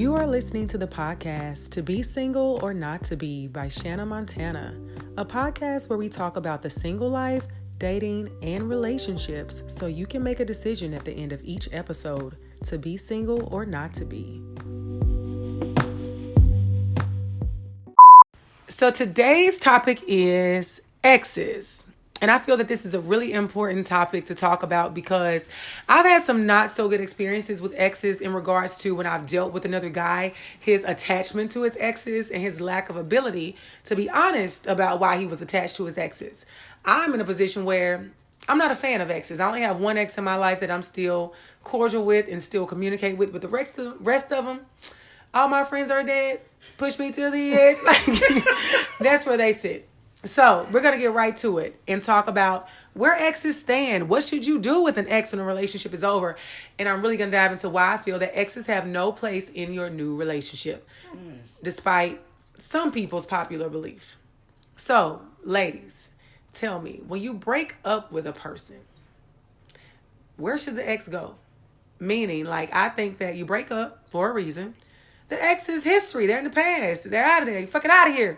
You are listening to the podcast To Be Single or Not to Be by Shanna Montana, a podcast where we talk about the single life, dating, and relationships so you can make a decision at the end of each episode to be single or not to be. So today's topic is exes. And I feel that this is a really important topic to talk about because I've had some not so good experiences with exes in regards to when I've dealt with another guy, his attachment to his exes and his lack of ability to be honest about why he was attached to his exes. I'm in a position where I'm not a fan of exes. I only have one ex in my life that I'm still cordial with and still communicate with, but the rest of them, all my friends are dead. Push me to the edge. That's where they sit. So we're going to get right to it and talk about where exes stand. What should you do with an ex when a relationship is over? And I'm really going to dive into why I feel that exes have no place in your new relationship, despite some people's popular belief. So, ladies, tell me, when you break up with a person, where should the ex go? Meaning, like, I think that you break up for a reason. The ex is history. They're in the past. They're out of there. You fucking out of here.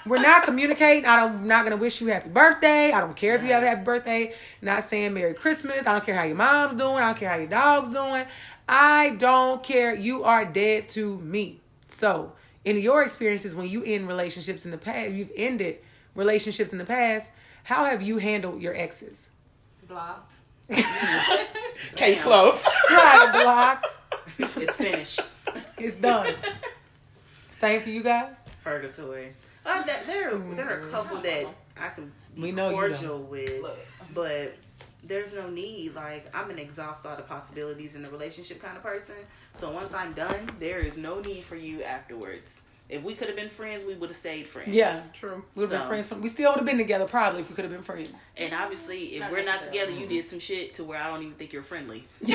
We're not communicating. I'm not going to wish you happy birthday. I don't care if you have a happy birthday. Not saying Merry Christmas. I don't care how your mom's doing. I don't care how your dog's doing. I don't care. You are dead to me. So, in your experiences, when you end relationships in the past, you've ended relationships in the past, how have you handled your exes? Blocked. Case closed. Right, blocked. It's finished. It's done. Same for you guys? Purgatory. There are a couple that I can be cordial with, but there's no need. Like, I'm an exhaust all the possibilities in a relationship kind of person. So once I'm done, there is no need for you afterwards. If we could have been friends, we would have stayed friends. Yeah, true. We would have been friends. We still would have been together probably if we could have been friends. And obviously, if we're not together, you did some shit to where I don't even think you're friendly. So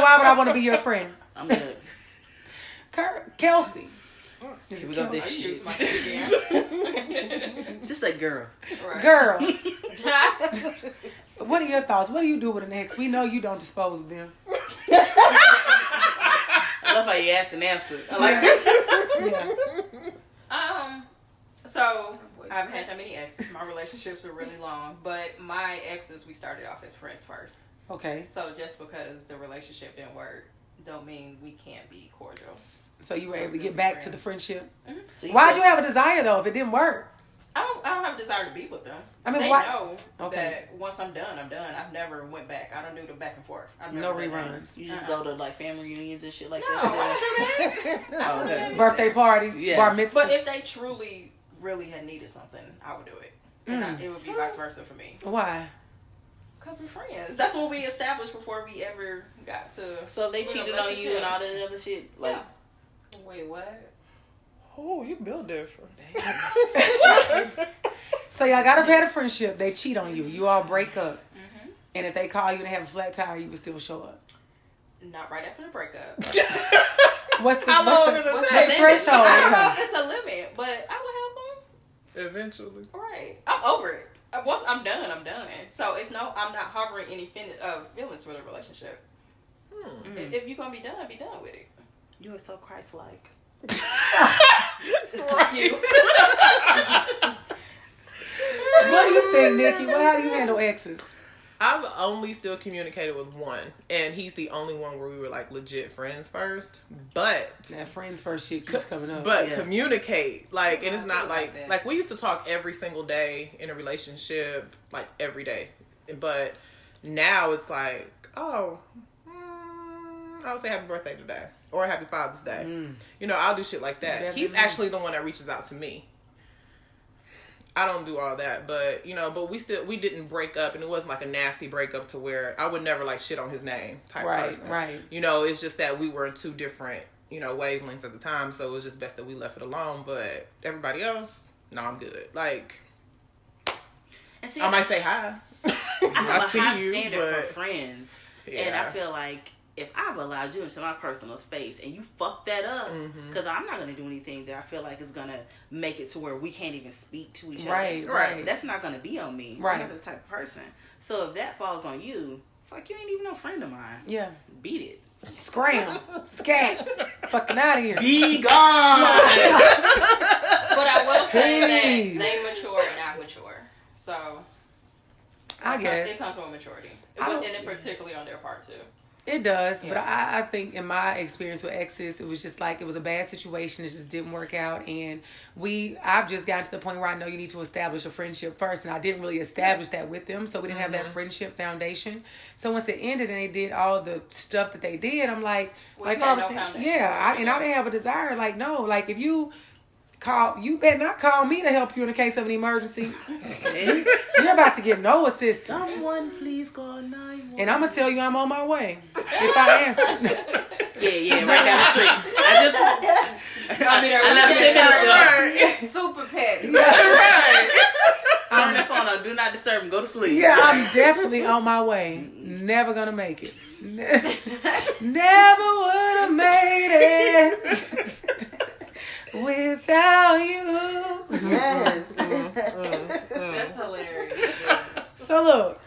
why would I want to be your friend? I'm good. Kelsey. We got this shit. Just like girl. Right. Girl. What are your thoughts? What do you do with an ex? We know you don't dispose of them. I love how you asked and answered. I like that. Yeah. So I haven't had that many exes. My relationships are really long, but my exes, we started off as friends first. Okay. So just because the relationship didn't work, don't mean we can't be cordial. So you were able to get back to the friendship. Mm-hmm. So why'd you have a desire though if it didn't work? I don't have a desire to be with them. I mean, they know that once I'm done, I'm done. I've never went back. I don't do the back and forth. No reruns. You just go to like family reunions and shit like that. No, I don't do that. Birthday parties, bar mitzvahs. But if they truly, really had needed something, I would do it. And it would be vice versa for me. Why? Because we're friends. That's what we established before we ever got to. So if they cheated on you and all that other shit, like. Yeah. Wait, what? Oh, you build different. So y'all got to have a friendship. They cheat on you. You all break up. Mm-hmm. And if they call you and have a flat tire, you would still show up. Not right after the breakup. What's the threshold? I don't know if it's a limit, but I would help them. Eventually. Right. I'm over it. Once I'm done, I'm done. So I'm not harboring any feelings for the relationship. If you're going to be done with it. You are so Christ-like. Fuck you. What do you think, Nikki? How do you handle exes? I've only still communicated with one, and he's the only one where we were like legit friends first. But that friends first shit keeps coming up. But communicate, like, and it's not like we used to talk every single day in a relationship, like every day. But now it's like, oh, I'll say happy birthday today or happy Father's Day. You know, I'll do shit like that. Definitely. He's actually the one that reaches out to me. I don't do all that, but you know, but we didn't break up, and it wasn't like a nasty breakup to where I would never like shit on his name type person. Right. You know, it's just that we were in two different, you know, wavelengths at the time, so it was just best that we left it alone. But everybody else, no, I'm good. Like, and see, I might say hi. I see you, but for friends, and I feel like if I've allowed you into my personal space and you fuck that up, because I'm not going to do anything that I feel like is going to make it to where we can't even speak to each other. Right. That's not going to be on me. Right. I'm not the type of person. So if that falls on you, fuck, you ain't even no friend of mine. Yeah. Beat it. Scram. Scat. Fucking out of here. Be gone. But I will say that they mature and I mature. So I guess it comes with maturity. And it particularly on their part too. It does, but I think in my experience with exes, it was just like it was a bad situation. It just didn't work out, and I've just gotten to the point where I know you need to establish a friendship first, and I didn't really establish that with them, so we didn't have that friendship foundation. So once it ended and they did all the stuff that they did, I'm like, I didn't have a desire. Like, no, like if you better not call me to help you in the case of an emergency. You're about to get no assistance. Someone please call 911. And I'm gonna tell you I'm on my way if I answer. Yeah, right down the street. It's super petty. That's right. Turn the phone on. Do not disturb and go to sleep. Yeah, I'm definitely on my way. Never gonna make it. Never would have made it without you. Yes. That's hilarious. So look,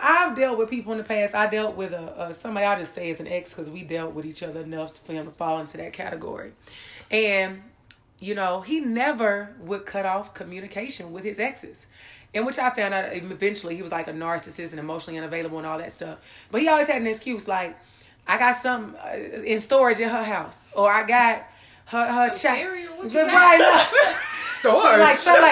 I've dealt with people in the past. I dealt with somebody I'll just say is an ex because we dealt with each other enough for him to fall into that category. And, he never would cut off communication with his exes. In which I found out eventually he was like a narcissist and emotionally unavailable and all that stuff. But he always had an excuse like, I got something in storage in her house. Or I got her child. Right. Storage. So look,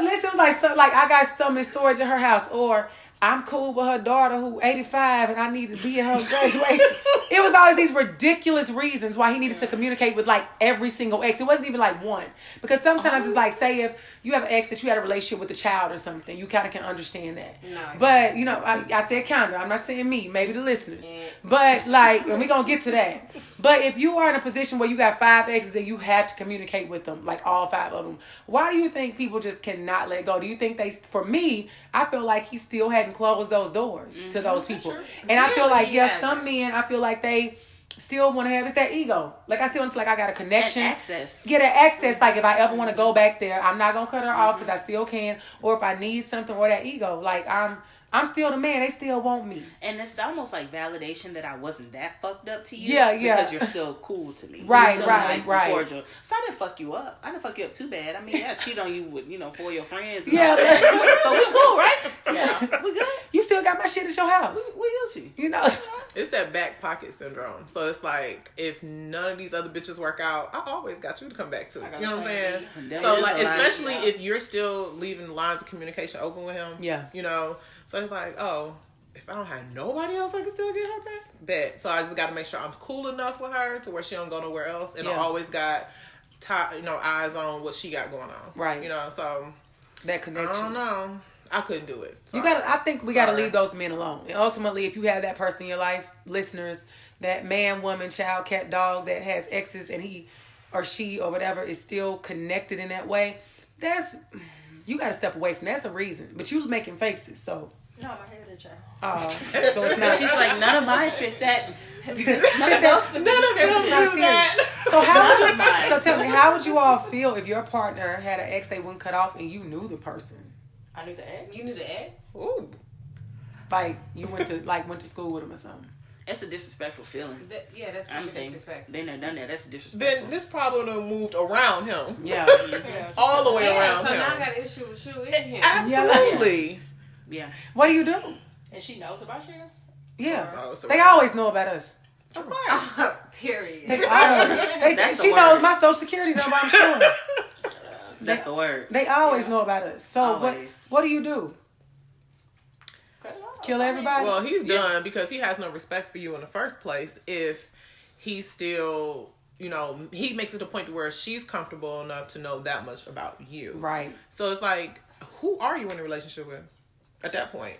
listen, I got something in storage in her house, or I'm cool with her daughter who 85 and I need to be at her graduation. It was always these ridiculous reasons why he needed to communicate with like every single ex. It wasn't even like one. Because sometimes it's like, say if you have an ex that you had a relationship with a child or something, you kind of can understand that. No, but, I said kind of. I'm not saying me, maybe the listeners. Yeah. But like, and we're going to get to that. But if you are in a position where you got 5 exes and you have to communicate with them, like all 5 of them, why do you think people just cannot let go? Do you think for me, I feel like he still hadn't closed those doors to those people. And I feel like, some men, I feel like they still want to have, it's that ego. Like I still feel like I got a connection. Get an access. Like if I ever want to go back there, I'm not going to cut her off because I still can. Or if I need something, or that ego. Like I'm still the man. They still want me. And it's almost like validation that I wasn't that fucked up to you. Yeah. Because you're still cool to me. Right. And cordial. So I didn't fuck you up. I didn't fuck you up too bad. I mean, I cheat on you with, 4 your friends. And yeah. But we cool, right? Yeah. We good. You still got my shit at your house. We Gucci. It's that back pocket syndrome. So it's like, if none of these other bitches work out, I always got you to come back to. You know what I'm saying? So like, especially if you're still leaving the lines of communication open with him. Yeah. So it's like, if I don't have nobody else, I can still get her back. Bet. So I just got to make sure I'm cool enough with her to where she don't go nowhere else, and I always got, eyes on what she got going on. Right. So that connection. I don't know. I couldn't do it. So I think we got to leave those men alone. And ultimately, if you have that person in your life, listeners, that man, woman, child, cat, dog that has exes, and he or she or whatever is still connected in that way, you got to step away from that. That's a reason. But you was making faces, so. No, my hair did change. So it's not. She's like, none of mine fit that. None of that. So tell me, how would you all feel if your partner had an ex they wouldn't cut off and you knew the person? I knew the ex. You knew the ex? Ooh. Like you went to school with him or something. That's a disrespectful feeling. That's disrespectful. They never done that. That's disrespectful. Then this problem done moved around him. Yeah. All the way around him. So him. now I got an issue with you and him. Absolutely. Yeah. What do you do? And she knows about you? Yeah. They always know about us. Of course. Period. She knows my social security number, I'm sure. That's the word. They always know about us. So what do you do? Kill everybody? Well, he's done because he has no respect for you in the first place. If he's still, he makes it a point to where she's comfortable enough to know that much about you. Right. So it's like, who are you in a relationship with at that point?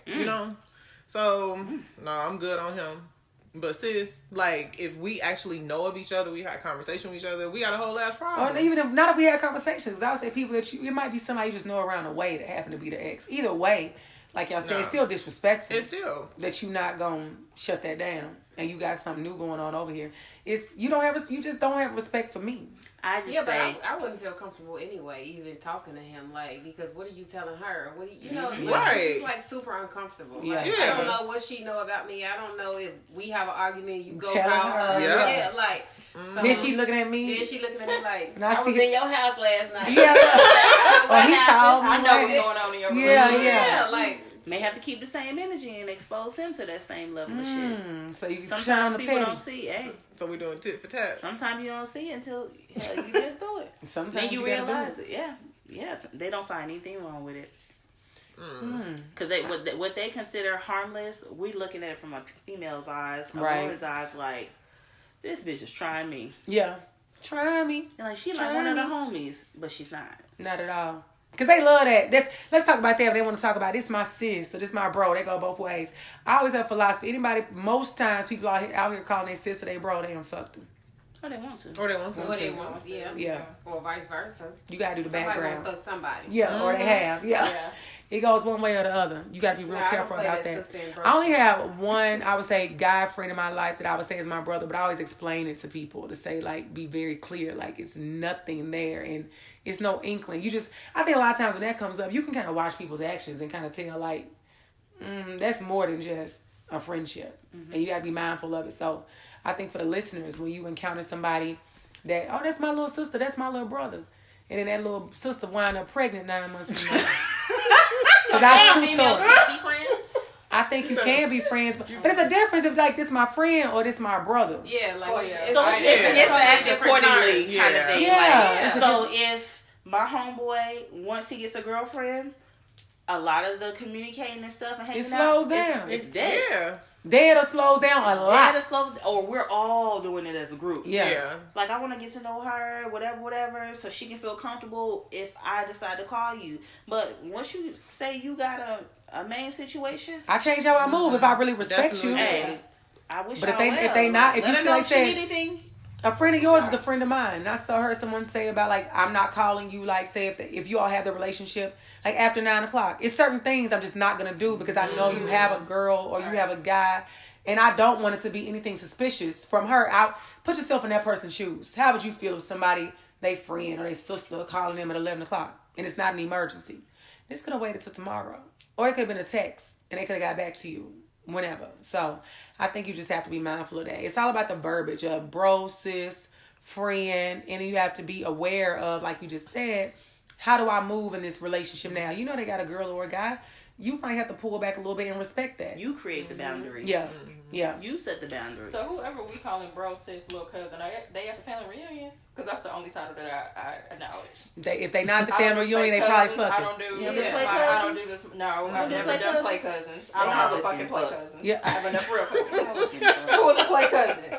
So, no, I'm good on him. But sis, like, if we actually know of each other, we had conversation with each other, we got a whole ass problem. Or even if we had conversations, I would say people that it might be somebody you just know around the way that happen to be the ex. Either way, like y'all said, it's still disrespectful. It's still that you not gonna shut that down, and you got something new going on over here. You just don't have respect for me. But I wouldn't feel comfortable anyway, even talking to him, like, because what are you telling her? What do you know? Like, it's like super uncomfortable. Yeah. Like, I don't know what she know about me. I don't know if we have an argument. You go telling about her. like. So, then she looking at me. Then she looking at me like, I was in your house last night. Yeah. He told me. I know what's going on in your room. Yeah. Like. May have to keep the same energy and expose him to that same level of shit. So you can sometimes people don't see. Hey, so we doing tit for tat. Sometimes you don't see it until you get through it. Sometimes then you realize it. Yeah. They don't find anything wrong with it. Because what they consider harmless, we looking at it from a female's eyes, a woman's eyes, like, this bitch is trying me. Yeah, try me. And like she like one of the homies, but she's not. Not at all. Because they love that. Let's talk about that. But they want to talk about this my sis or this my bro. They go both ways. I always have philosophy. Most times people out here calling their sister their bro, they done fucked them. Or they want to. Or they want to. Yeah. Or vice versa. You got to do the background. Somebody somebody. Yeah, or they have. Yeah. It goes one way or the other. You got to be real careful about that. I only have one, I would say, guy friend in my life that I would say is my brother, but I always explain it to people to say, like, be very clear. Like, it's nothing there and it's no inkling. I think a lot of times when that comes up, you can kind of watch people's actions and kind of tell, like, that's more than just a friendship. And you got to be mindful of it. So I think for the listeners, when you encounter somebody that, oh, that's my little sister, that's my little brother. And then that little sister wind up pregnant 9 months from now. So that's true story. Friends? I think you can be friends, but it's a difference if like this my friend or this my brother. Yeah, like it's act accordingly kind of thing. Yeah. So if my homeboy once he gets a girlfriend, a lot of the communicating and stuff and hanging it slows out, down. It's dead. Yeah. Dead or slows down a lot. Dead or slows, or we're all doing it as a group. Yeah. Like I want to get to know her, whatever, so she can feel comfortable if I decide to call you. But once you say you got a main situation, I change how I move if I really respect you. Hey, I wish. But if you still say anything. A friend of yours is a friend of mine. And I saw someone say about, like, I'm not calling you, like, say, if you all have the relationship, like, after 9 o'clock. It's certain things I'm just not going to do because I know you have a girl or you have a guy, and I don't want it to be anything suspicious from her. Put yourself in that person's shoes. How would you feel if somebody, they friend or they sister, calling them at 11 o'clock, and it's not an emergency? This could have waited till tomorrow. Or it could have been a text, and they could have got back to you whenever. So I think you just have to be mindful of that. It's all about the verbiage of bro, sis, friend, and you have to be aware of, like you just said, how do I move in this relationship now? You know they got a girl or a guy. You might have to pull back a little bit and respect that. You create the boundaries. Yeah. Yeah. You set the boundaries. So whoever we calling bro, sis, little cousin, are they at the family reunions? Because that's the only title that I acknowledge. If they not at the family reunion, they probably fucking. I don't do this. No, I've never done play cousins. I don't have a fucking play cousins. Yeah. I have enough real cousins. Who was a play cousin?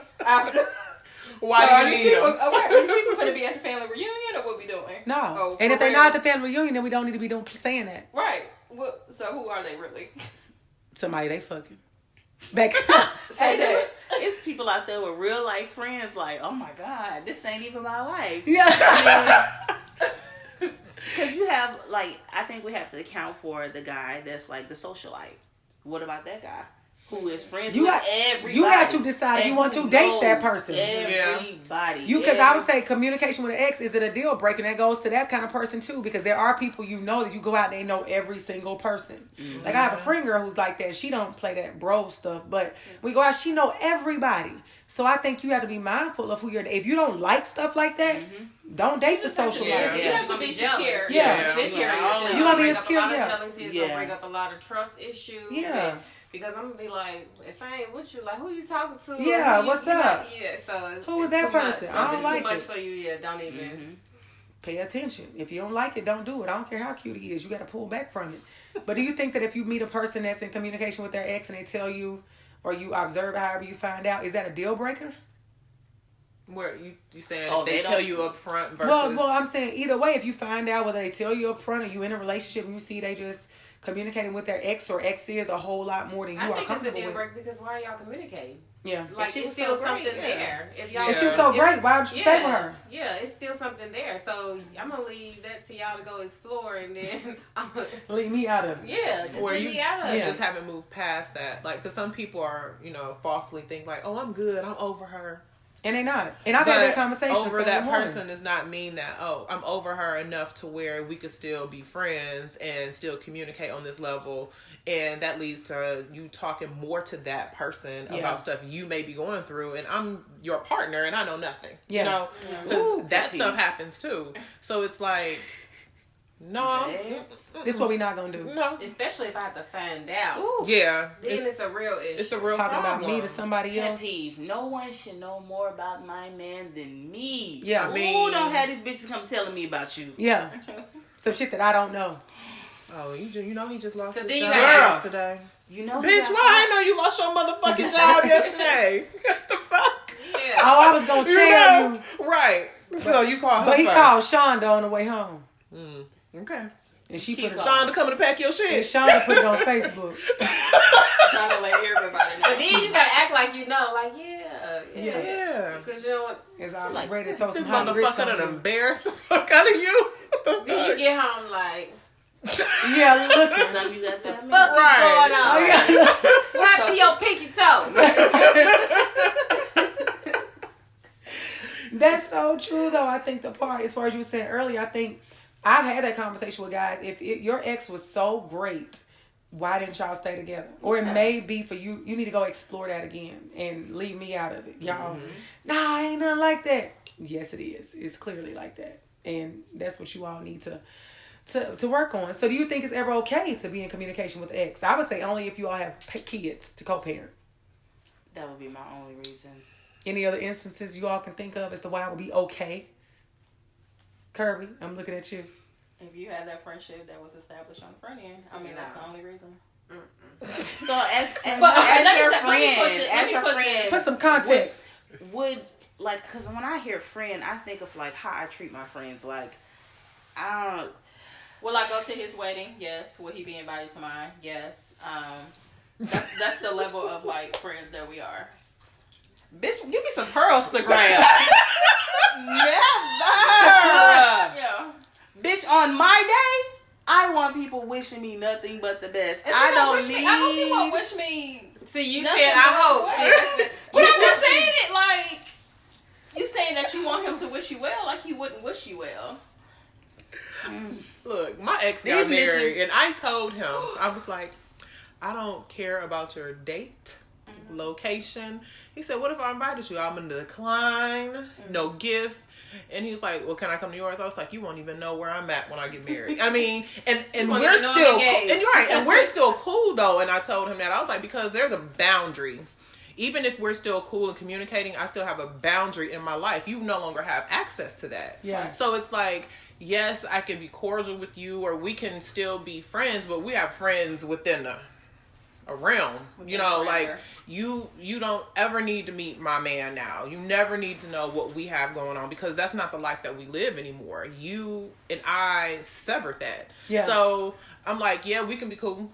Why do you need them? Are these people going to be at the family reunion or what we doing? No. And if they're not at the family reunion, then we don't need to be saying that. Right. Well, so who are they really? Somebody they fucking. Back. Say that. It's people out there with real life friends like, oh my God, this ain't even my life. Yeah. Because you have, like, I think we have to account for the guy that's like the socialite. What about that guy? Who is friends with everybody. You got to decide if you want to date that person. Everybody. Because I would say communication with an ex, is it a deal breaker? And that goes to that kind of person too. Because there are people you know that you go out and they know every single person. Mm-hmm. Like I have a friend girl who's like that. She don't play that bro stuff. But we go out, she know everybody. So I think you have to be mindful of who you're. If you don't like stuff like that, don't date the social life. You have to be secure. Yeah. You gotta be insecure. It's gonna bring up a lot of trust issues. Yeah. Because I'm gonna be like, if I ain't with you, like, who you talking to? Yeah, what's up? So who is that person? So I don't like it. Too much for you. Don't even pay attention. If you don't like it, don't do it. I don't care how cute he is. You got to pull back from it. But do you think that if you meet a person that's in communication with their ex and they tell you, or you observe however you find out, is that a deal breaker? Where you saying if they tell you up front versus... Well, I'm saying either way, if you find out whether they tell you up front or you in a relationship and you see they just communicating with their ex or exes a whole lot more than you are comfortable with. I think it's a deal breaker because why are y'all communicating? Yeah. Like, it's still something there. If y'all, and she was so great. Why would you stay with her? Yeah, it's still something there. So I'm going to leave that to y'all to go explore, and then leave me out of it. Yeah, just leave me out of it. You just haven't moved past that. Like, because some people are, falsely think like, oh, I'm good. I'm over her. And they're not. And I've had that conversation. Over that person does not mean that, oh, I'm over her enough to where we could still be friends and still communicate on this level. And that leads to you talking more to that person about stuff you may be going through. And I'm your partner and I know nothing. Yeah. Because that stuff happens too. So it's like, no. This is what we're not going to do. No. Especially if I have to find out. Ooh. Yeah. Then it's a real issue. It's a real Talking problem. about me to somebody else. No one should know more about my man than me. Yeah. I mean, who don't have these bitches come telling me about you? Yeah. Some shit that I don't know. Oh, he just lost his job yesterday. You know, bitch, why I know you lost your motherfucking job yesterday? What the fuck? Yeah. Oh, I was going to tell you. Right. So you called her But he first. called Shonda on the way home. Okay. And she put it Shonda coming to pack your shit. And Shonda put it on Facebook. Shonda let everybody know. But then you gotta act like you know, like yeah. Because you don't. Is I like ready to throw some hot grits motherfucker on that you. embarrassed the fuck out of you. Then you get home like. Yeah, look at something you got to tell me. What is going on? Oh, yeah. What happened to your pinky toe? That's so true, though. I think the part, as far as you were saying earlier, I think I've had that conversation with guys. If your ex was so great, why didn't y'all stay together? Or it may be for you. You need to go explore that again and leave me out of it, y'all. Nah, ain't nothing like that. Yes, it is. It's clearly like that, and that's what you all need to work on. So do you think it's ever okay to be in communication with ex? I would say only if you all have kids to co-parent. That would be my only reason. Any other instances you all can think of as to why it would be okay? Kirbie, I'm looking at you. If you had that friendship that was established on the front end, I mean, that's the only reason. So as your friend, put some context. Would like, because when I hear friend, I think of like how I treat my friends. Like, I don't. Will I go to his wedding? Yes. Will he be invited to mine? Yes. That's the level of like friends that we are. Bitch, give me some pearls to grab. Never. Yeah. Bitch, on my day, I want people wishing me nothing but the best. I don't need. I hope you won't wish me. See, you said I hope. But I'm just saying it like you saying that you want him to wish you well, like he wouldn't wish you well. Look, my ex got married, and I told him, I was like, I don't care about your date, location. He said, what if I invited you? I'm going to decline, no gift. And he's like, well, can I come to yours? I was like, you won't even know where I'm at when I get married. I mean, and we're still cool. And you're right, and we're still cool though. And I told him that. I was like, because there's a boundary. Even if we're still cool and communicating, I still have a boundary in my life. You no longer have access to that. Yeah. So it's like, yes, I can be cordial with you, or we can still be friends, but we have friends within a realm. You know, like you don't ever need to meet my man now. You never need to know what we have going on, because that's not the life that we live anymore. You and I severed that. Yeah. So I'm like, yeah, we can be cool,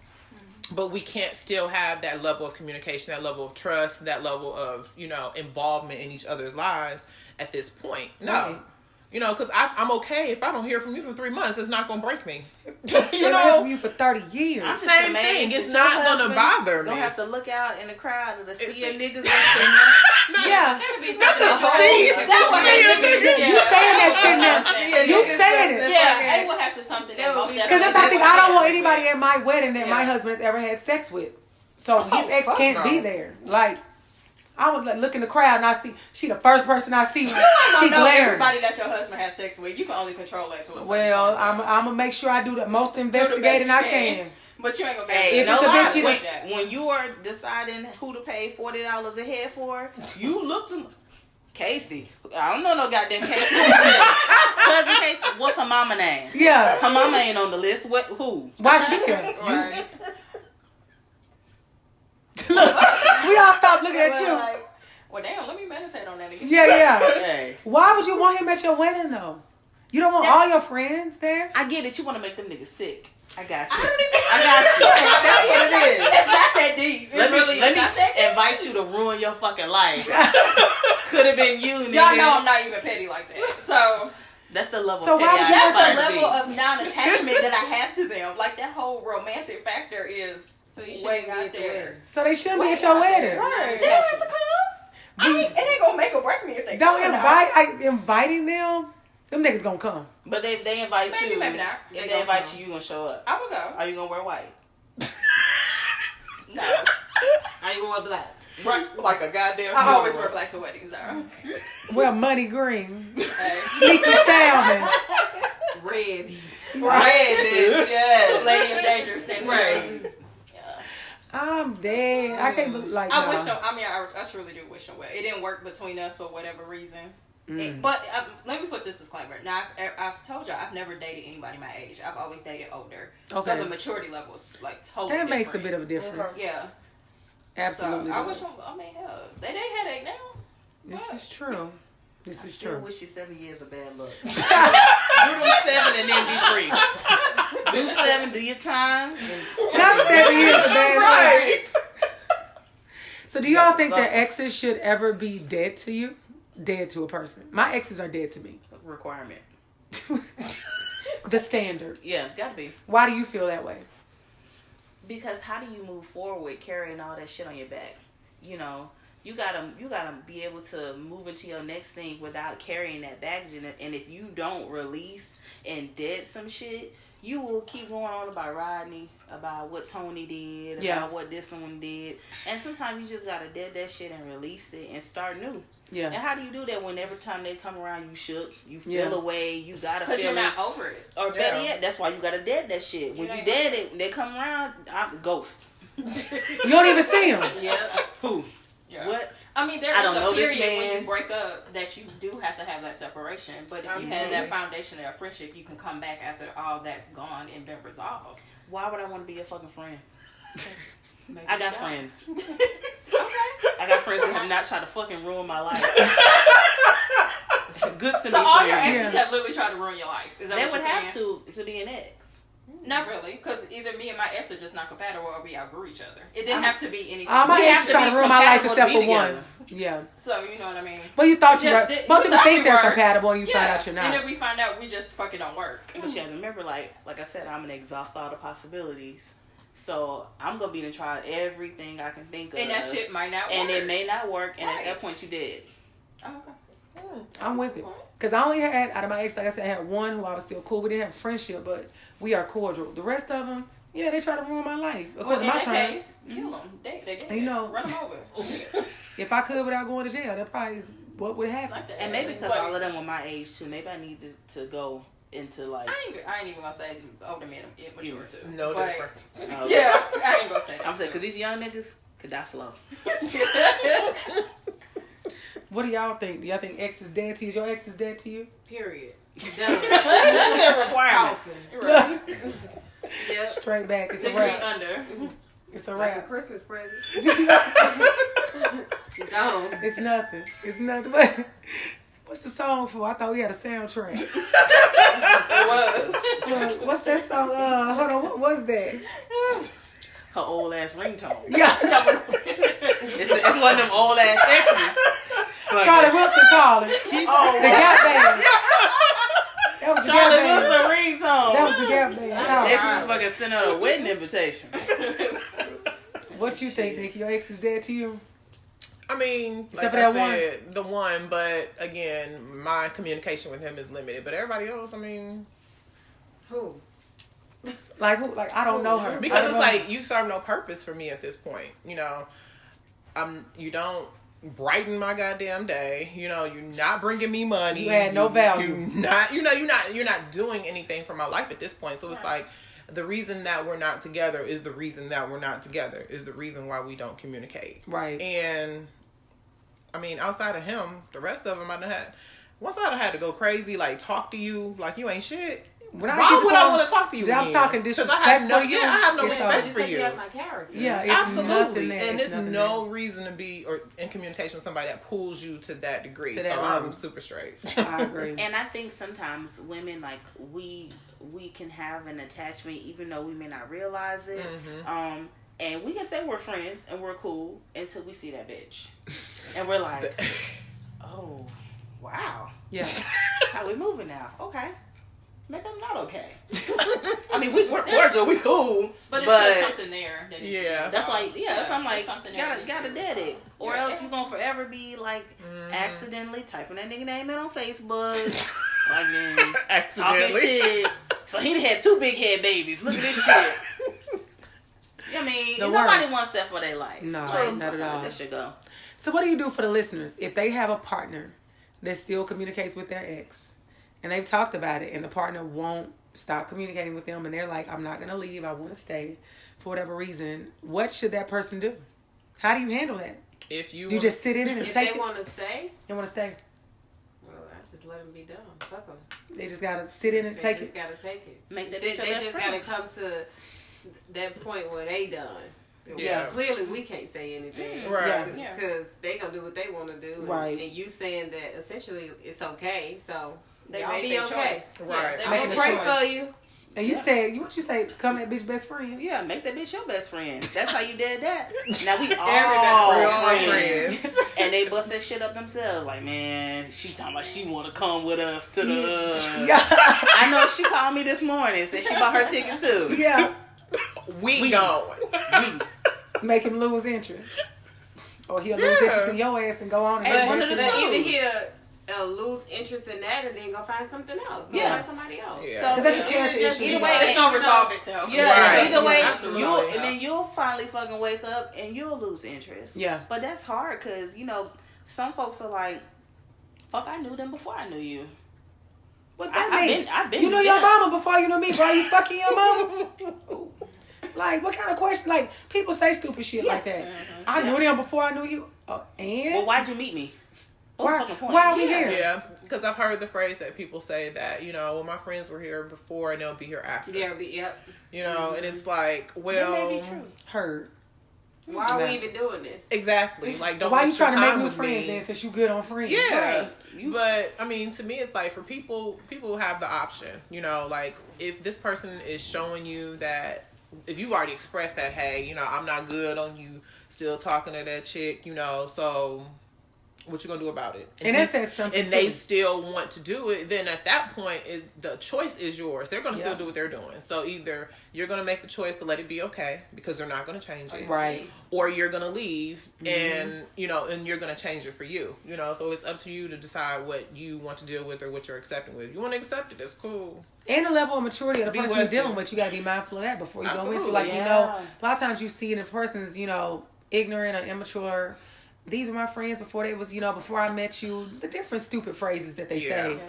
but we can't still have that level of communication, that level of trust, that level of, involvement in each other's lives at this point. No. Right. Because I'm okay if I don't hear from you for 3 months. It's not going to break me. You know, from you for 30 years. Same thing. It's not going to bother me. Don't have to look out in the crowd to see a niggas. Yeah. Not to see a nigga. You saying that shit now. You saying it. Yeah, it will have to something that most definitely. Because I think I don't want anybody at my wedding that my husband has ever had sex with. So his ex can't be there. Like, I would look in the crowd and I see she the first person I see. She glaring. Everybody that your husband has sex with, you can only control that to a certain point. I'm gonna make sure I do the most investigating I can. But you ain't gonna be if it's a bitch when you are deciding who to pay $40 a head for, you look them. Casey, I don't know no goddamn Casey. Cousin Casey, what's her mama name? Yeah, her mama ain't on the list. What? Who? Why she here? Right. Look, we all stopped looking at you. Like, well, damn, let me meditate on that again. Yeah. Hey. Why would you want him at your wedding, though? You don't want all your friends there? I get it. You want to make them niggas sick. I got you. That's what it is. It's not that deep. Let me invite you to ruin your fucking life. Could have been you. Nigga. Y'all know I'm not even petty like that. So that's the level. So of why would you? That's the level of non-attachment that I have to them. Like that whole romantic factor is. So you shouldn't be at the wedding. So they shouldn't be at your wedding. Right. They don't have to come. It ain't gonna make or break me if they don't invite. Inviting them niggas gonna come. But they invite maybe, you. Maybe not. If they invite you gonna show up. I will go. Are you gonna wear white? No. Are you gonna wear black? Right, like a goddamn. I always wear black to weddings though. Well, money green. Sneaky salmon. Red. Red, bitch. Yeah. Lady of Danger standing right. I'm dead. I can't believe like. I wish them. I mean, I truly do wish them well. It didn't work between us for whatever reason. But let me put this disclaimer. Now, I've told y'all I've never dated anybody my age. I've always dated older. Okay. So the maturity level is like totally that makes different. a bit of a difference. Yeah. Absolutely. So I wish them. I mean, hell, they headache now. This is true. This is true. I wish you 7 years of bad luck. Do them 7 and then be free. Do 7, do your time. Not 7 years of bad luck. So do y'all think that exes should ever be dead to you? Dead to a person? My exes are dead to me. Requirement. The standard. Yeah, gotta be. Why do you feel that way? Because how do you move forward carrying all that shit on your back? You know, you gotta be able to move into your next thing without carrying that baggage. And if you don't release and dead some shit, you will keep going on about Rodney, about what Tony did, about what this one did. And sometimes you just gotta dead that shit and release it and start new. Yeah. And how do you do that when every time they come around you shook, you feel away, you gotta feel it. Because you're not over it. Or better yet, that's why you gotta dead that shit. When you dead it, they come around, I'm ghost. You don't even see them. Yeah. Who? Yeah. What? I mean, there is a period when you break up that you do have to have that separation. But if you have that foundation of friendship, you can come back after all that's gone and been resolved. Why would I want to be your fucking friend? I got friends. Okay. I got friends that have not tried to fucking ruin my life. Good to me. So all your exes have literally tried to ruin your life. Is that they what would you're have saying? to be an ex. Not really, because either me and my ex are just not compatible, or we outgrew each other. It didn't have to be anything. My ex trying to ruin my life except for one. Yeah. So you know what I mean. Well, you thought you were. Most people think they're compatible, and you find out you're not. And then we find out we just fucking don't work. But you have to remember, like I said, I'm gonna exhaust all the possibilities. So I'm gonna be to try everything I can think of. And that shit might not work. And it may not work. And at that point, you did. Oh, okay. I'm with it. Because I only had, out of my ex, like I said, I had one who I was still cool. We didn't have friendship, but we are cordial. The rest of them, they try to ruin my life. According to my terms. Kill them. They get you know, run them over. If I could without going to jail, that probably is what would happen. And maybe because all of them were my age too, maybe I need to go into like. I ain't even gonna say older men are mature too. No different. Yeah, I ain't gonna say that. I'm saying because these young niggas could die slow. What do y'all think? Do y'all think ex is dead to you? Is your ex is dead to you? Period. Done. That's a requirement. Right. Yep. Straight back. It's 6 a feet wrap. under. It's a Like a wrap. Christmas present. She's gone. It's nothing. It's nothing. But what's the song for? I thought we had a soundtrack. It was. What's that song? Hold on. What was that? Her old ass ringtone. Yeah. It's one of them old ass exes. Charlie Wilson calling. The Gap Band. That was the Charlie Gap Band. Wilson ringtone. That was the Gap Band. They fucking sent out a wedding invitation. What you think, Nikki? Your ex is dead to you? I mean, except like for I that said, the one, but again, my communication with him is limited. But everybody else, I mean, Who? Like who? Like I don't know her. Because it's like you serve no purpose for me at this point. You know, you don't brighten my goddamn day. You know, you're not bringing me money. You had no value. You're not doing anything for my life at this point. So it's like the reason that we're not together is the reason that we're not together is the reason why we don't communicate. Right. And I mean, outside of him, the rest of them once I had to go crazy, like talk to you like you ain't shit. Why would I want to talk to you again? I'm talking disrespect I have no, for you. I have no respect for you. You have my character. Yeah, it's absolutely. And there's no there. reason to be or in communication with somebody that pulls you to that degree. To that so level. I'm super straight. I agree. And I think sometimes women, like, we can have an attachment even though we may not realize it. And we can say we're friends and we're cool until we see that bitch. And we're like, oh, wow. Yeah. That's how we moving now. Okay. Maybe I'm not okay. I mean, we're cordial, we cool. But it's still something there. That's why, that's why I'm like, gotta dead it. Or else you're gonna forever be like accidentally typing that nigga name in on Facebook. Like, man, accidentally. Shit. So he had 2 big head babies. Look at this shit. I mean, nobody wants that for their life. No, not at all. That should go. So what do you do for the listeners if they have a partner that still communicates with their ex and they've talked about it and the partner won't stop communicating with them and they're like, I'm not going to leave, I want to stay for whatever reason? What should that person do? How do you handle that? If you just sit in it and take it? If they want to stay? They want to stay. Well, I just let them be dumb. Fuck them. They just got to sit in and take it. They just got to take it. Make that they just got to come to that point where they done. Yeah. Well, clearly we can't say anything. Right. Because they going to do what they want to do. Right. And you saying that essentially it's okay. So they y'all made be their okay. Choice. Right. I'm going to pray for you. And you said, what you say, become that bitch best friend? Yeah, make that bitch your best friend. That's how you did that. Now we all friends. And they bust that shit up themselves. Like, man, she talking about she want to come with us to the... Yeah. I know she called me this morning. Said she bought her ticket too. Yeah. We going. Make him lose interest. Or he'll lose interest in your ass and go on and either he'll lose interest in that and then go find something else. Go find somebody else. Yeah. Because that's a character issue. Either way, it's going to resolve itself. Yeah, right. Either way, Absolutely. and then you'll finally fucking wake up and you'll lose interest. Yeah. But that's hard because, some folks are like, fuck, I knew them before I knew you. What that mean? I've been you knew your mama before you knew me, bro. You fucking your mama? Like, what kind of question? Like, people say stupid shit like that. I knew them before I knew you. And? Well, why'd you meet me? Why are we here? Yeah, because I've heard the phrase that people say that, well, my friends were here before and they'll be here after. Yep. And it's like, well... That may be true. Heard. Why are we even doing this? Exactly. Like, don't why you waste your trying to make time new with friends me. then since you good on friends? Yeah. Right. But, I mean, to me, it's like, for people have the option. Like, if this person is showing you that, if you've already expressed that, hey, I'm not good on you still talking to that chick, so... what you gonna do about it? And that says something. And they still want to do it. Then at that point, the choice is yours. They're gonna still do what they're doing. So either you're gonna make the choice to let it be okay because they're not gonna change it, right? Or you're gonna leave and and you're gonna change it for you. So it's up to you to decide what you want to deal with or what you're accepting with. If you want to accept it, that's cool. And the level of maturity of the person you're dealing with, you gotta be mindful of that before you go into like a lot of times you see it if a person's ignorant or immature. These are my friends before they was, before I met you. The different stupid phrases that they say. You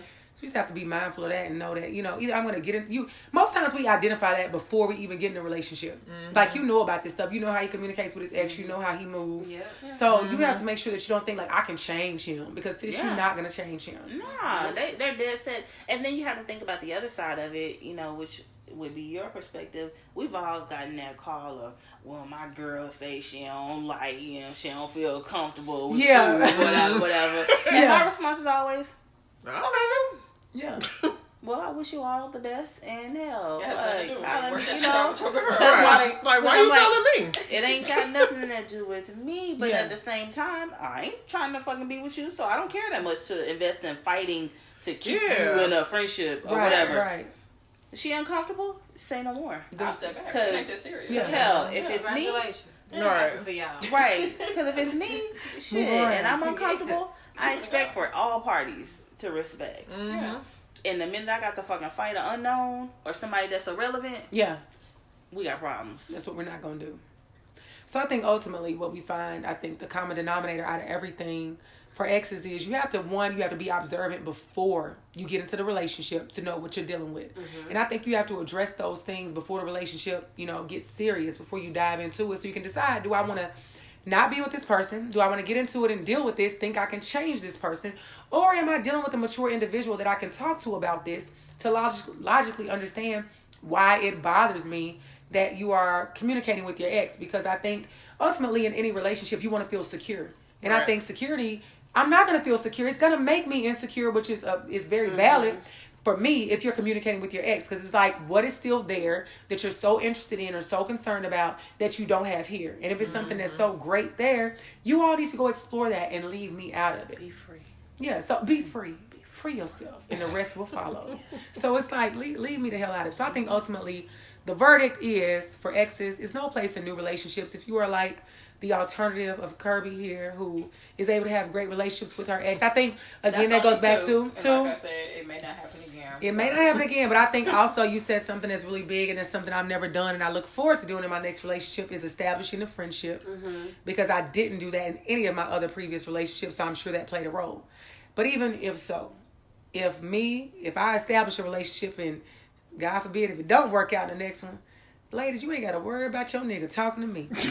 just have to be mindful of that and know that, either I'm going to get in. Most times we identify that before we even get in a relationship. Mm-hmm. Like, you know about this stuff. You know how he communicates with his ex. You know how he moves. Yeah. So you have to make sure that you don't think, like, I can change him. Because you're not going to change him. Nah, they're dead set. And then you have to think about the other side of it, which... would be your perspective. We've all gotten that call of, well, my girl say she don't like, she don't feel comfortable with you, whatever. And my response is always, okay. Yeah. Well, I wish you all the best and hell. Why you telling me? It ain't got nothing to do with me, but at the same time, I ain't trying to fucking be with you, so I don't care that much to invest in fighting to keep you in a friendship or whatever. Right. Is she uncomfortable? Say no more. I'll step back. Take this serious. Hell, if it's me, right? For y'all. Right? Because if it's me, shit, and I'm uncomfortable, I expect for all parties to respect. Mm-hmm. Yeah. And the minute I got to fucking fight an unknown or somebody that's irrelevant, we got problems. That's what we're not gonna do. So I think ultimately what we find, I think the common denominator out of everything for exes is you have to be observant before you get into the relationship to know what you're dealing with. Mm-hmm. And I think you have to address those things before the relationship, gets serious, before you dive into it, so you can decide, do I want to not be with this person? Do I want to get into it and deal with this, think I can change this person? Or am I dealing with a mature individual that I can talk to about this to logically understand why it bothers me that you are communicating with your ex? Because I think ultimately in any relationship, you want to feel secure. And I think security, I'm not going to feel secure. It's going to make me insecure, which is very valid. for me, if you're communicating with your ex, because it's like, what is still there that you're so interested in or so concerned about that you don't have here? And if it's something that's so great there, you all need to go explore that and leave me out of it. Be free. Yeah, so be free. Free yourself, and the rest will follow. So it's like, leave me the hell out of it. So I think ultimately, the verdict is, for exes, is no place in new relationships. If you are like the alternative of Kirbie here, who is able to have great relationships with her ex, I think, again, that goes back to... Like I said, it may not happen again. It may not happen again, but I think also you said something that's really big, and that's something I've never done, and I look forward to doing in my next relationship, is establishing a friendship, because I didn't do that in any of my other previous relationships, so I'm sure that played a role. But even if so, if I establish a relationship and God forbid if it don't work out in the next one, ladies, you ain't got to worry about your nigga talking to me. If he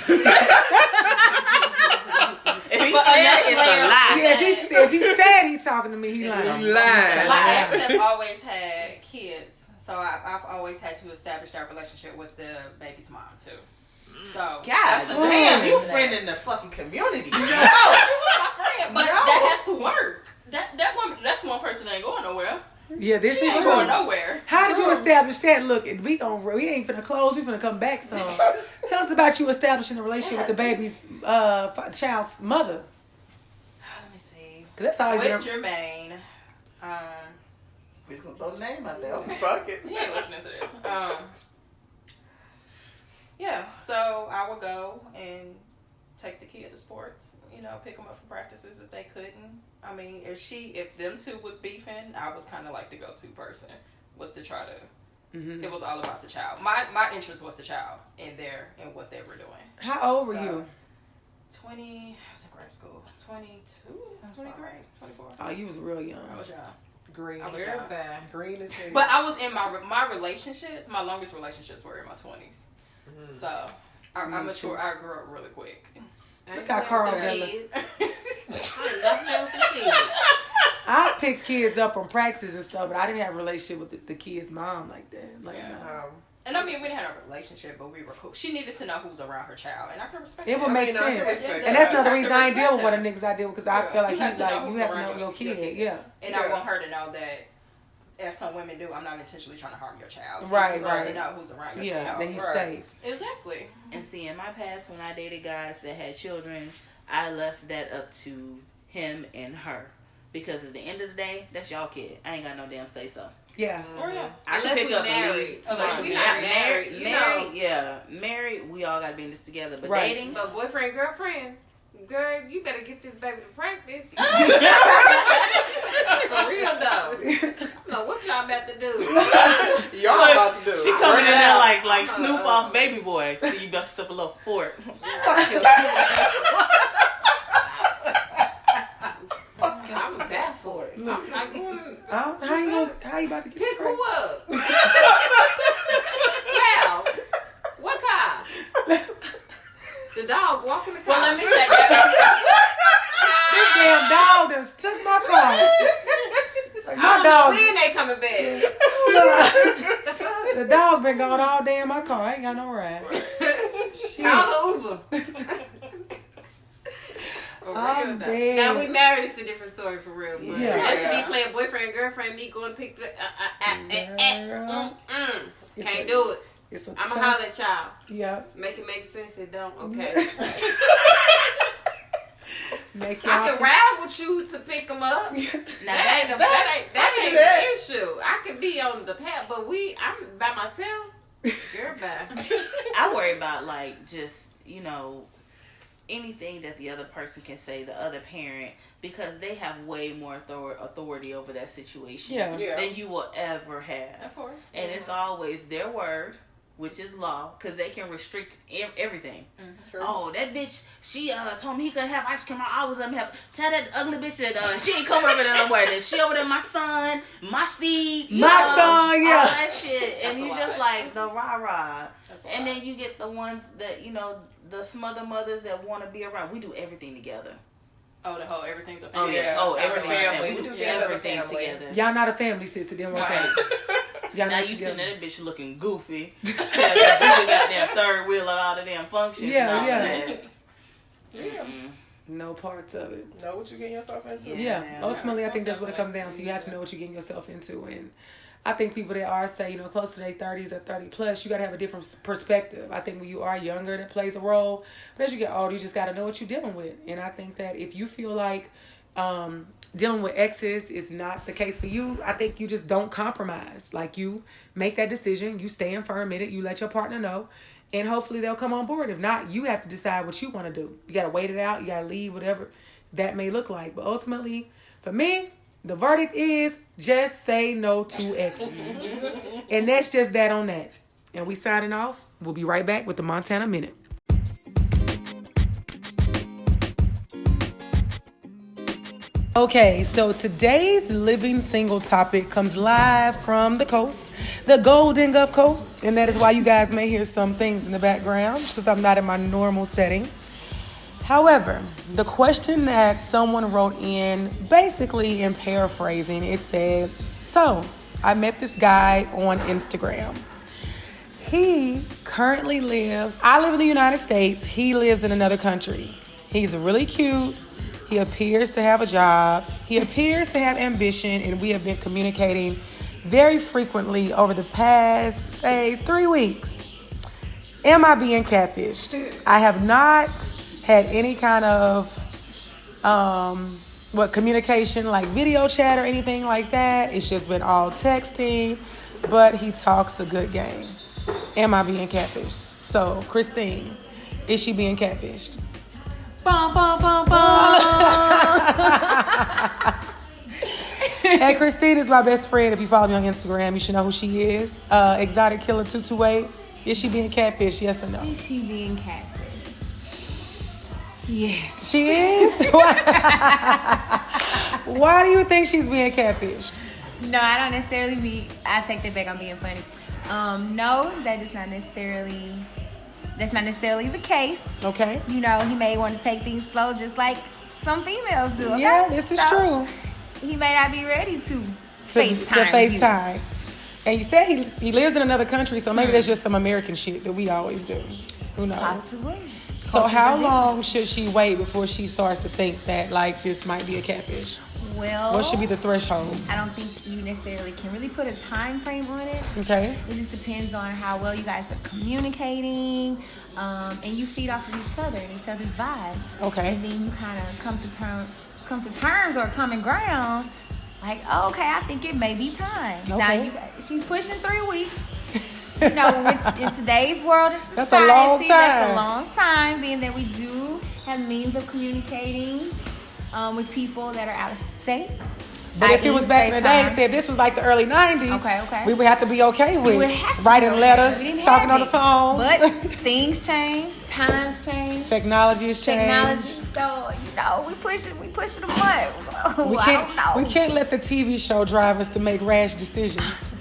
said it's a lie. Yeah, if he said he talking to me, he lying. My ex have always had kids, so I've always had to establish that relationship with the baby's mom too. So God damn, you friend in the fucking community. No, she was my friend, but that has to work. That's one person that ain't going nowhere. Yeah, this is true. true. Going nowhere. How did you establish that? Look, we ain't finna close. We finna come back some. Tell us about you establishing a relationship with the baby's child's mother. Let me see. Cause that's always with Jermaine. We're just gonna throw the name out there. Fuck it. He ain't listening to this. Yeah. So I would go and take the kid to sports. Pick them up for practices if they couldn't. I mean, if them two was beefing, I was kind of like the go-to person. Was to try to. It was all about the child. My interest was the child and what they were doing. How old were you? 20. I was in grade school. 22, 23, 24. Oh, you was real young. I was young. Green. I was young. Green is here. But I was in my relationships. My longest relationships were in my 20s. So I'm mature. I grew up really quick. Look how Cara got I picked kids up from practices and stuff, but I didn't have a relationship with the kid's mom like that. No. And I mean, we didn't have a relationship, but we were cool. She needed to know who's around her child, and I can respect it would make sense. And that's another reason I ain't deal with one of the niggas I deal with, because I feel like you have to know your kid. Yeah. And I want her to know that, as some women do, I'm not intentionally trying to harm your child. Right. To know who's around your child. Yeah, that he's safe. Exactly. And see, in my past, when I dated guys that had children, I left that up to him and her. Because at the end of the day, that's y'all kid. I ain't got no damn say so. Yeah. I can pick up married. Unless we not married. Married, we all got to be in this together. But dating. But boyfriend, girlfriend. Girl, you better get this baby to practice. For real though. So what y'all about to do? Y'all about to do. She coming in there like Snoop off Baby Boy. So you got to step a little forward. I'm bad for it. I'm not going. How you about to get pick who up? Wow. What car? The dog walking the car. Well, let me say that. This damn dog just took my car. Like my dog. When they coming back? The dog been gone all day in my car. I ain't got no ride. Shit. Call Uber. I'm dead. Now we married, it's a different story for real. But yeah. Just to be playing boyfriend and girlfriend, me going to pick the can't do it. I'm gonna holler at y'all. Yeah. Make it make sense. It don't. Okay. I can ride with you to pick them up. That ain't the issue. I can be on the path, but I'm by myself. Girl, bye. I worry about just anything that the other person can say, the other parent, because they have way more authority over that situation than you will ever have. Of course. And it's always their word, which is law, because they can restrict everything. True. Oh, that bitch, she told me he couldn't have ice cream. I was gonna have. Tell that ugly bitch that she ain't come over there nowhere. That she over there, my son, my seed, son, yeah, all that shit. And you just like the rah. And then you get the ones that the smother mothers that want to be around. We do everything together. Oh, the whole everything's a family. Everything. Family. We do things as a everything family together. Y'all not a family, sister. Then what's that? Now you sitting that bitch looking goofy. Because you got damn third wheel at all the damn functions. Yeah. No parts of it. Know what you're getting yourself into. Yeah. Ultimately, I think that's what it comes down to. You have to know what you're getting yourself into. And I think people that are, say, close to their 30s or 30 plus, you got to have a different perspective. I think when you are younger, that plays a role. But as you get older, you just got to know what you're dealing with. And I think that if you feel like dealing with exes is not the case for you, I think you just don't compromise. Like, you make that decision, you stand firm in it, you let your partner know, and hopefully they'll come on board. If not, you have to decide what you want to do. You got to wait it out, you got to leave, whatever that may look like. But ultimately, for me, the verdict is just say no to exes. And that's just that on that. And we signing off. We'll be right back with the Montana Minute. Okay, so today's living single topic comes live from the coast, the Golden Gulf Coast, and that is why you guys may hear some things in the background, because I'm not in my normal setting. However, the question that someone wrote in, basically in paraphrasing, it said, so I met this guy on Instagram. He currently I live in the United States, he lives in another country. He's really cute. He appears to have a job. He appears to have ambition, and we have been communicating very frequently over the past, say, 3 weeks. Am I being catfished? I have not had any kind of communication, like video chat or anything like that. It's just been all texting, but he talks a good game. Am I being catfished? So, Christine, is she being catfished? Bum, bum, bum, bum. And Christine is my best friend. If you follow me on Instagram, you should know who she is. Exotic Killer 228. Is she being catfished? Yes or no? Is she being catfished? Yes. She is? Why do you think she's being catfished? No, I don't necessarily I take that back. I'm being funny. No, that's not necessarily the case. Okay. He may want to take things slow, just like some females do. Okay? Yeah, this is true. He may not be ready to FaceTime. And you said he lives in another country, so maybe that's just some American shit that we always do. Who knows? Possibly. So how long should she wait before she starts to think that, like, this might be a catfish? Well, what should be the threshold? I don't think you necessarily can really put a time frame on it. Okay. It just depends on how well you guys are communicating, and you feed off of each other and each other's vibes. Okay. And then you kind of come to terms or common ground. Like, oh, okay, I think it may be time. Okay. Now she's pushing 3 weeks. In today's world and that's society, a long time. That's a long time, being that we do have means of communicating with people that are out of state. But if it was back in the day, say if this was like the early 90s, okay. we would have to be okay with writing letters, talking on the phone. But things change, times change. Technology has changed. So, we pushing the button. We can't let the TV show drive us to make rash decisions.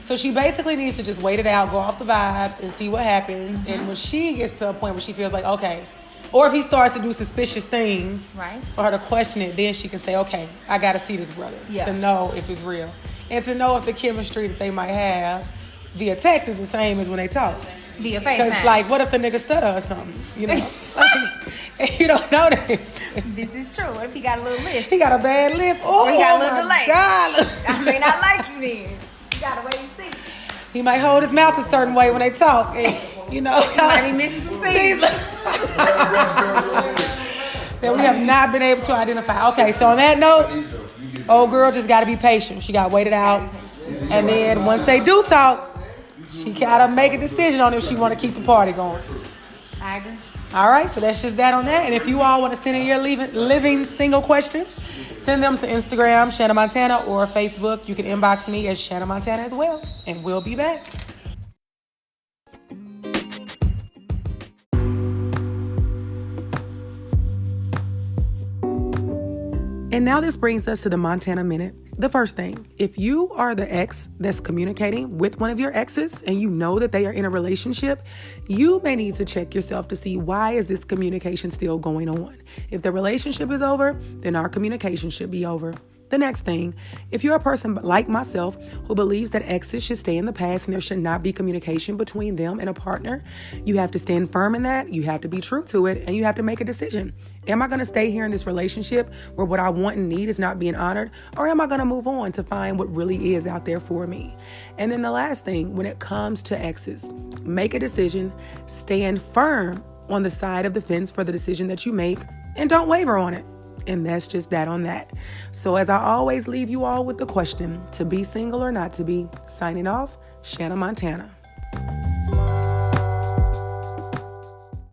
So she basically needs to just wait it out, go off the vibes, and see what happens. Mm-hmm. And when she gets to a point where she feels like, okay, or if he starts to do suspicious things, right, for her to question it, then she can say, okay, I got to see this brother to know if it's real. And to know if the chemistry that they might have via text is the same as when they talk. Via FaceTime. Because, like, what if the nigga stutter or something? And you don't notice. This is true. What if he got a little list? He got a bad list. Oh, or he got a little delay. God. I may not like you then. You got to wait and see. He might hold his mouth a certain way when they talk. And, he might be missing some things. That we have not been able to identify. Okay, so on that note, old girl just got to be patient. She got to wait it out. And then once they do talk, she got to make a decision on if she want to keep the party going. I agree. All right, so that's just that on that. And if you all want to send in your living single questions, send them to Instagram, Shanna Montana, or Facebook. You can inbox me as Shanna Montana as well. And we'll be back. And now this brings us to the Montana Minute. The first thing, if you are the ex that's communicating with one of your exes and you know that they are in a relationship, you may need to check yourself to see why is this communication still going on. If the relationship is over, then our communication should be over. The next thing, if you're a person like myself who believes that exes should stay in the past and there should not be communication between them and a partner, you have to stand firm in that, you have to be true to it, and you have to make a decision. Am I going to stay here in this relationship where what I want and need is not being honored, or am I going to move on to find what really is out there for me? And then the last thing, when it comes to exes, make a decision, stand firm on the side of the fence for the decision that you make, and don't waver on it. And that's just that on that. So as I always leave you all with the question, to be single or not to be, signing off, Shanna Montana.